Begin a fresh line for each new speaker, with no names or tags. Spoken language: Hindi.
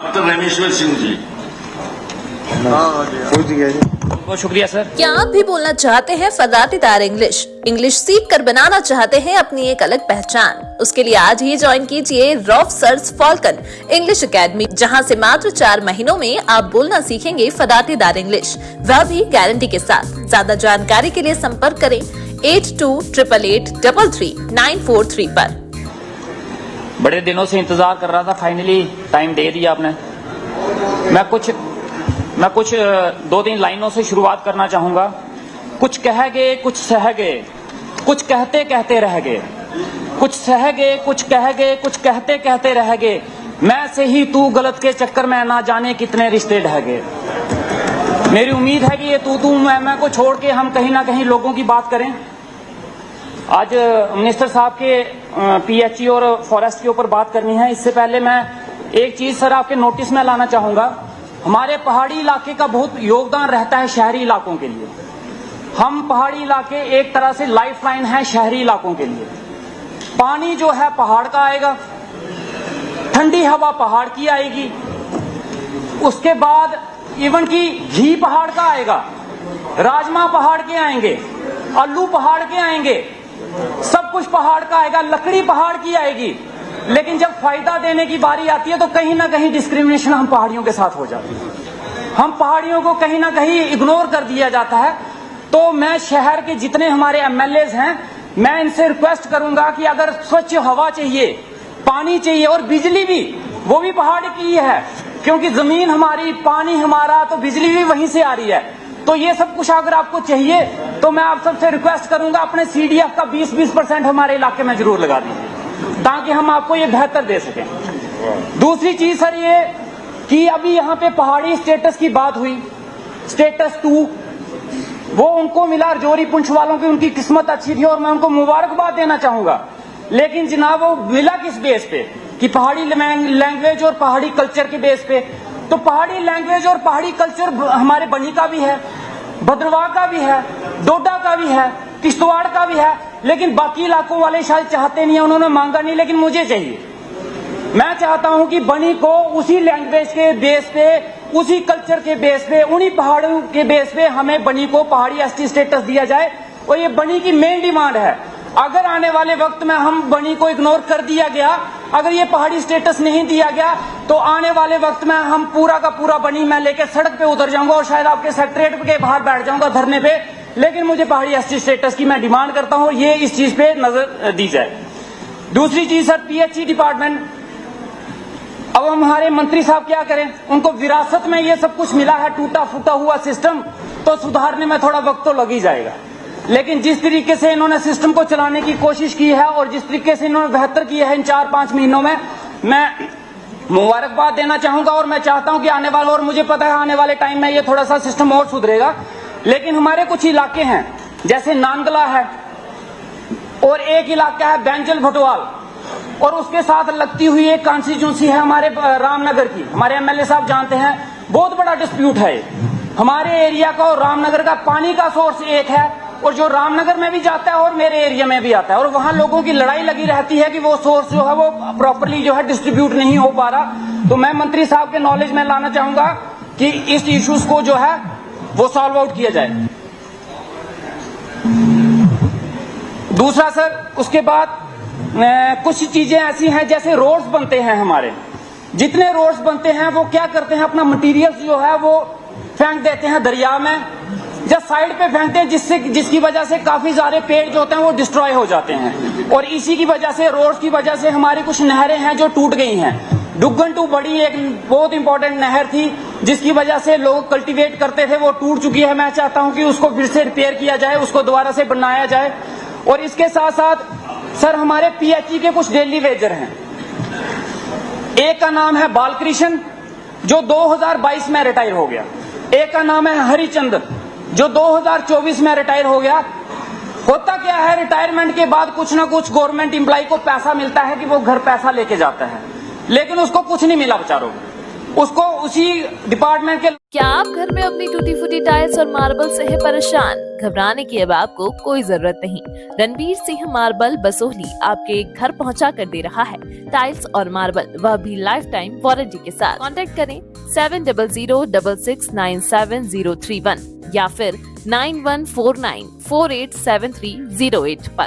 डॉक्टर रामेश्वर सिंह जी।
बहुत शुक्रिया सर।
क्या आप भी बोलना चाहते हैं फदातेदार इंग्लिश सीख कर बनाना चाहते हैं अपनी एक अलग पहचान? उसके लिए आज ही ज्वाइन कीजिए Rauf sir's Falcon English Academy, जहां से मात्र 4 महीनों में आप बोलना सीखेंगे फदातेदार इंग्लिश, वह भी गारंटी के साथ। ज्यादा जानकारी के लिए संपर्क करें 8288833943 पर।
बड़े दिनों से इंतजार कर रहा था, फाइनली टाइम दे दिया आपने। मैं कुछ 2-3 लाइनों से शुरुआत करना चाहूंगा। कुछ कह गए, कुछ सह गए, कुछ कहते कहते रह गए, कुछ सह गए, कुछ कह गए, कुछ कहते कहते रह गए, मैं से ही तू गलत के चक्कर में ना जाने कितने रिश्ते ढह गए। मेरी उम्मीद है कि ये तू मैं को छोड़ के हम कहीं ना कहीं लोगों की बात करें। आज मिनिस्टर साहब के पीएचई और फॉरेस्ट के ऊपर बात करनी है। इससे पहले मैं एक चीज सर आपके नोटिस में लाना चाहूंगा। हमारे पहाड़ी इलाके का बहुत योगदान रहता है शहरी इलाकों के लिए। हम पहाड़ी इलाके एक तरह से लाइफलाइन है शहरी इलाकों के लिए। पानी जो है पहाड़ का आएगा, ठंडी हवा पहाड़ की आएगी, उसके बाद इवन की घी पहाड़ का आएगा, राजमा पहाड़ के आएंगे, आलू पहाड़ के आएंगे, सब कुछ पहाड़ का आएगा, लकड़ी पहाड़ की आएगी। लेकिन जब फायदा देने की बारी आती है तो कहीं ना कहीं डिस्क्रिमिनेशन हम पहाड़ियों के साथ हो जाती है। हम पहाड़ियों को कहीं ना कहीं इग्नोर कर दिया जाता है। तो मैं शहर के जितने हमारे एमएलएज हैं, मैं इनसे रिक्वेस्ट करूंगा कि अगर स्वच्छ हवा चाहिए, पानी चाहिए और बिजली भी, वो भी पहाड़ की ही है, क्योंकि जमीन हमारी, पानी हमारा, तो बिजली भी वहीं से आ रही है। तो ये सब कुछ अगर आपको चाहिए तो मैं आप सबसे रिक्वेस्ट करूंगा अपने सीडीएफ का 20% हमारे इलाके में जरूर लगा दीजिए, ताकि हम आपको ये बेहतर दे सकें। दूसरी चीज सर ये कि अभी यहाँ पे पहाड़ी स्टेटस की बात हुई, स्टेटस 2, वो उनको मिला, रजौरी पुंछ वालों की उनकी किस्मत अच्छी थी और मैं उनको मुबारकबाद देना चाहूंगा। लेकिन जनाब वो मिला किस बेस पे कि पहाड़ी लैंग्वेज और पहाड़ी कल्चर के बेस पे। तो पहाड़ी लैंग्वेज और पहाड़ी कल्चर हमारे बनी का भी है, भद्रवाह का भी है, डोडा का भी है, किश्तवाड़ का भी है, लेकिन बाकी इलाकों वाले शायद चाहते नहीं है, उन्होंने मांगा नहीं, लेकिन मुझे चाहिए। मैं चाहता हूं कि बनी को उसी लैंग्वेज के बेस पे, उसी कल्चर के बेस पे, उन्हीं पहाड़ों के बेस पे हमें बनी को पहाड़ी एसटी स्टेटस दिया जाए। और ये बनी की मेन डिमांड है। अगर आने वाले वक्त में हम बनी को इग्नोर कर दिया गया, अगर ये पहाड़ी स्टेटस नहीं दिया गया, तो आने वाले वक्त में हम पूरा का पूरा बनी मैं लेके सड़क पे उतर जाऊंगा और शायद आपके सेक्रेटरीट के बाहर बैठ जाऊंगा धरने पे। लेकिन मुझे पहाड़ी एसटी स्टेटस की मैं डिमांड करता हूं, ये इस चीज पे नजर दी जाए। दूसरी चीज सर, पीएचई डिपार्टमेंट। अब हमारे मंत्री साहब क्या करें? उनको विरासत में ये सब कुछ मिला है, टूटा फूटा हुआ सिस्टम, तो सुधारने में थोड़ा वक्त तो लग ही जाएगा। लेकिन जिस तरीके से इन्होंने सिस्टम को चलाने की कोशिश की है और जिस तरीके से इन्होंने बेहतर किया है इन 4-5 महीनों में, मैं मुबारकबाद देना चाहूंगा। और मैं चाहता हूं कि आने वाले, और मुझे पता है आने वाले टाइम में ये थोड़ा सा सिस्टम और सुधरेगा। लेकिन हमारे कुछ इलाके हैं जैसे नानगला है और एक इलाका है बैंजल भटवाल, और उसके साथ लगती हुई एक कॉन्स्टिट्यूंसी है हमारे रामनगर की। हमारे एमएलए साहब जानते हैं, बहुत बड़ा डिस्प्यूट है हमारे एरिया का और रामनगर का। पानी का सोर्स एक है और जो रामनगर में भी जाता है और मेरे एरिया में भी आता है, और वहां लोगों की लड़ाई लगी रहती है कि वो सोर्स जो है वो प्रॉपर्ली जो है डिस्ट्रीब्यूट नहीं हो पा रहा। तो मैं मंत्री साहब के नॉलेज में लाना चाहूंगा कि इस इश्यूज को जो है वो सॉल्व आउट किया जाए। दूसरा सर, उसके बाद कुछ चीजें ऐसी हैं जैसे रोड्स बनते हैं हमारे, जितने रोड्स बनते हैं वो क्या करते हैं, अपना मटेरियल्स जो है वो फेंक देते हैं दरिया में, या साइड पे फेंकते हैं, जिसकी वजह से काफी सारे पेड़ जो होते हैं वो डिस्ट्रॉय हो जाते हैं। और इसी की वजह से, रोड्स की वजह से हमारी कुछ नहरें हैं जो टूट गई हैं। डुगन टू बड़ी एक बहुत इंपॉर्टेंट नहर थी जिसकी वजह से लोग कल्टीवेट करते थे, वो टूट चुकी है। मैं चाहता हूं कि उसको फिर से रिपेयर किया जाए, उसको दोबारा से बनाया जाए। और इसके साथ साथ सर, हमारे पीएचई के कुछ डेली वेजर हैं। एक का नाम है बालकृष्ण जो 2022 में रिटायर हो गया, एक का नाम है हरिचंद्र जो 2024 में रिटायर हो गया। होता क्या है, रिटायरमेंट के बाद कुछ ना कुछ गवर्नमेंट एम्प्लॉय को पैसा मिलता है कि वो घर पैसा लेके जाता है, लेकिन उसको कुछ नहीं मिला बेचारों को। उसको उसी डिपार्टमेंट के
क्या आप घर में अपनी टूटी फूटी टाइल्स और मार्बल से है परेशान? घबराने की अब आपको कोई जरूरत नहीं। रणवीर सिंह मार्बल बसोहली आपके घर पहुंचा कर दे रहा है टाइल्स और मार्बल, वह भी लाइफ टाइम वारंटी के साथ। कांटेक्ट करें 7006697031 या फिर 9149487308 पर।